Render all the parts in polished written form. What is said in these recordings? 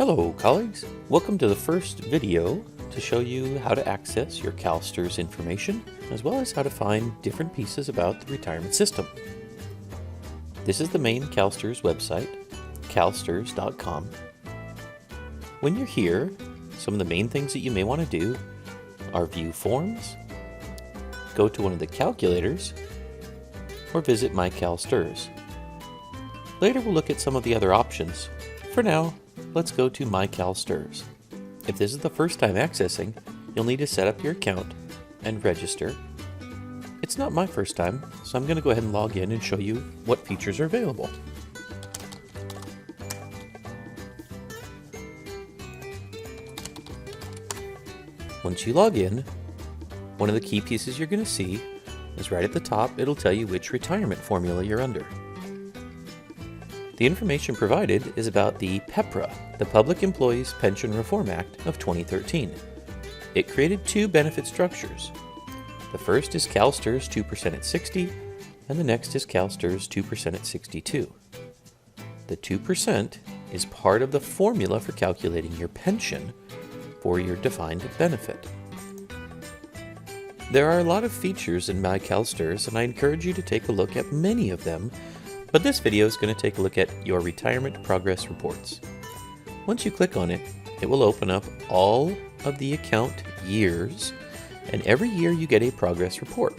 Hello colleagues, welcome to the first video to show you how to access your CalSTRS information, as well as how to find different pieces about the retirement system. This is the main CalSTRS website, calstrs.com. When you're here, some of the main things that you may want to do are view forms, go to one of the calculators, or visit My CalSTRS. Later we'll look at some of the other options. For now, let's go to My CalSTRS. If this is the first time accessing, you'll need to set up your account and register. It's not my first time, so I'm going to go ahead and log in and show you what features are available. Once you log in, one of the key pieces you're going to see is right at the top. It'll tell you which retirement formula you're under. The information provided is about the PEPRA, the Public Employees Pension Reform Act of 2013. It created two benefit structures. The first is CalSTRS 2% at 60, and the next is CalSTRS 2% at 62. The 2% is part of the formula for calculating your pension for your defined benefit. There are a lot of features in My CalSTRS, and I encourage you to take a look at many of them. But this video is going to take a look at your retirement progress reports. Once you click on it, it will open up all of the account years, and every year you get a progress report.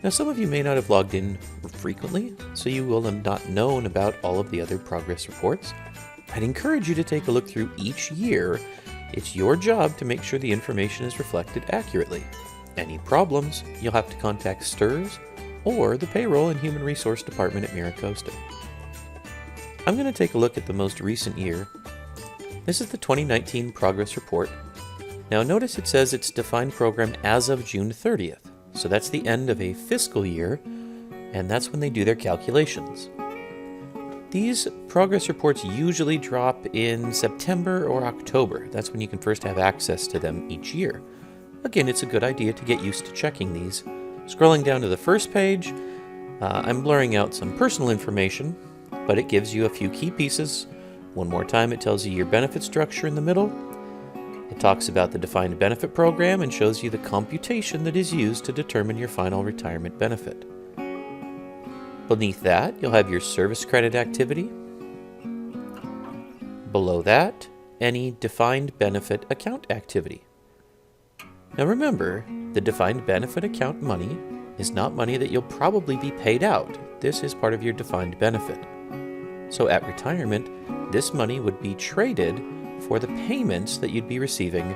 Now some of you may not have logged in frequently, so you will have not known about all of the other progress reports. I'd encourage you to take a look through each year. It's your job to make sure the information is reflected accurately. Any problems, you'll have to contact STRS or the Payroll and Human Resource Department at MiraCosta. I'm going to take a look at the most recent year. This is the 2019 Progress Report. Now notice it says it's defined program as of June 30th, so that's the end of a fiscal year, and that's when they do their calculations. These progress reports usually drop in September or October. That's when you can first have access to them each year. Again, it's a good idea to get used to checking these. Scrolling down to the first page, I'm blurring out some personal information, but it gives you a few key pieces. One more time, it tells you your benefit structure in the middle. It talks about the defined benefit program and shows you the computation that is used to determine your final retirement benefit. Beneath that, you'll have your service credit activity. Below that, any defined benefit account activity. Now remember, the defined benefit account money is not money that you'll probably be paid out. This is part of your defined benefit. So at retirement, this money would be traded for the payments that you'd be receiving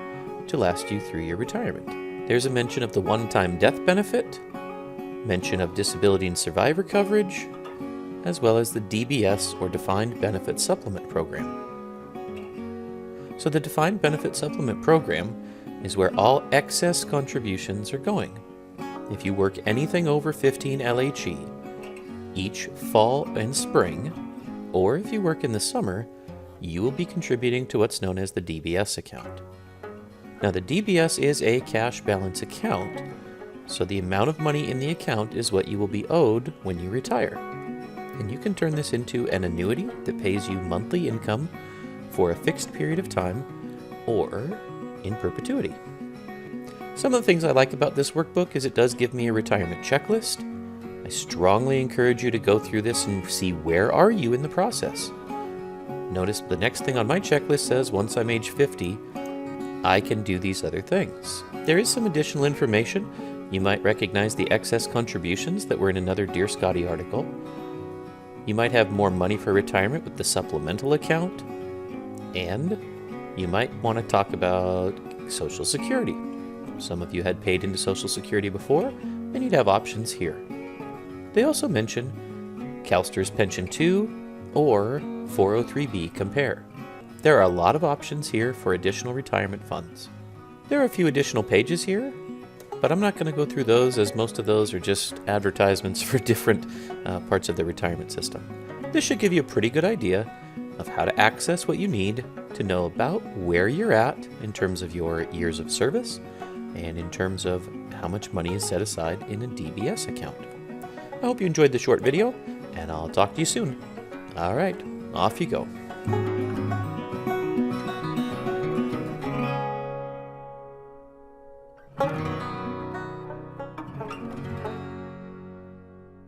to last you through your retirement. There's a mention of the one-time death benefit, mention of disability and survivor coverage, as well as the DBS or Defined Benefit Supplement Program. So the Defined Benefit Supplement Program is where all excess contributions are going. If you work anything over 15 LHE each fall and spring, or if you work in the summer, you will be contributing to what's known as the DBS account. Now the DBS is a cash balance account, so the amount of money in the account is what you will be owed when you retire. And you can turn this into an annuity that pays you monthly income for a fixed period of time, or in perpetuity. Some of the things I like about this workbook is it does give me a retirement checklist. I strongly encourage you to go through this and see where are you in the process. Notice the next thing on my checklist says once I'm age 50, I can do these other things. There is some additional information. You might recognize the excess contributions that were in another Dear Scotty article. You might have more money for retirement with the supplemental account, and you might want to talk about Social Security. Some of you had paid into Social Security before, and you'd have options here. They also mention CalSTRS Pension 2 or 403B Compare. There are a lot of options here for additional retirement funds. There are a few additional pages here, but I'm not going to go through those, as most of those are just advertisements for different parts of the retirement system. This should give you a pretty good idea of how to access what you need to know about where you're at in terms of your years of service and in terms of how much money is set aside in a DBS account. I hope you enjoyed the short video, and I'll talk to you soon. All right, off you go.